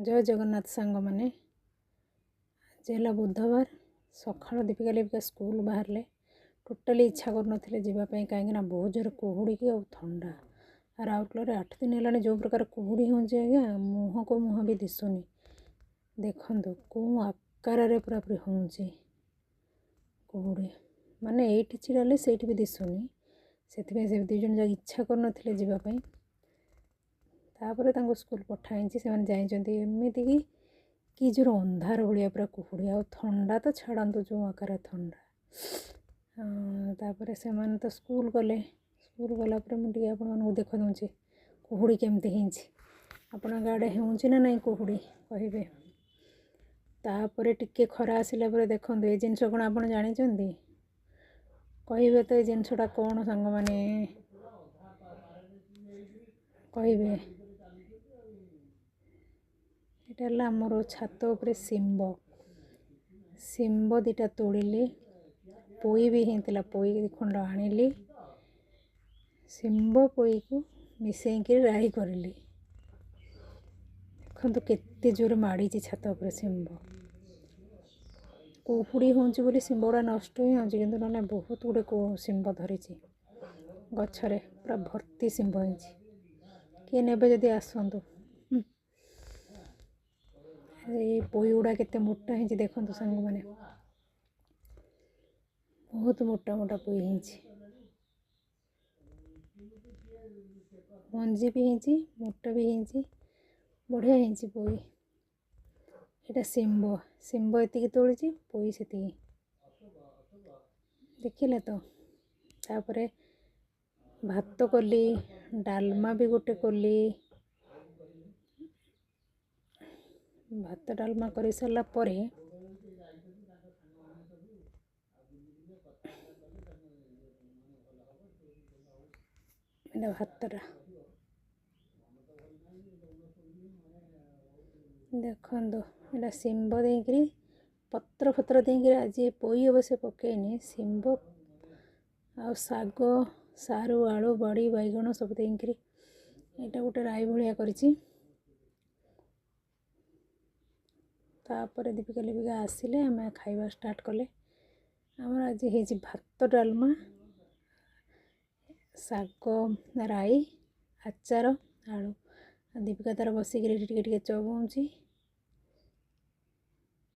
जय जगन्नाथ सांग मैंने आज है बुधवार सका दीपिका लिपिका स्कूल बाहर टोटाली इच्छा कर जावाई कहीं बहुत जोर कुहुड़ी की ठंडा राउरकेला 8 दिन है जो प्रकार कुहुड़ी हो आज्ञा मुह को मुह भी दिशुनी देखु कौ आकार पूरा पूरी हो कुहुड़ी माने ये छिड़ाले से भी दिशुनी से दुज जन इच्छा कर जावाई तापर स्कूल पठाई से जामती कि जोर अंधार भाया पूरा कुहुड़ी आ ठंडा तो छाड़ू जो आकार ठंडा तापर से तो स्कूल गले स्कूल गलापर मुझे आपको देख दूचे कुहुड़ी केमती आपण आड़े होना नहीं कुहुड़ी कहे तापर टिके खरा आसला देखो ये जिनस कौन आप जानते कहे तो ये जिनसटा कौन सांग मैंने कहे यहाँ आमर छात उपरे शिम्ब शिम्ब दीटा तोड़िली पोई भी होता पोई खंड आनिली शिम्ब पोई को मिसेक राई करली देखो केते जोर माड़ी छात उपरे शिम्ब कुहुड़ी हो शिम्ब गुड़ा नष्ट हो ना बहुत गुड़े शिम्ब धरी गचरे पूरा भर्ती शिम्ब किए ने जदि आसतु ये पोई गुड़ा केते मोटा है देखो सांग मैंने बहुत मोटा मोटा पोई मंजी भी मोटा भी बढ़िया पोई यहाँ शिम्ब शिम्ब ये तोड़ी पोई से देखिले तो तापर भात कली डालमा भी गोटे कली भात डालमा कर सारा भातटा देखो यहाँ शिम्ब देकरी पत्र फत्र देकरी आज पोई अवश्य पकईनि शिम्ब आ शाग सारू आलू बड़ी बैगण सब देकरी यहाँ गोटे राई भाया करी तापर दीपिका लिपिका आसिले आम खाइबा स्टार्ट कले आमर आज है भात डालमा शाग राई आचार आलू दीपिका तार बसिक टिके चबाऊँगी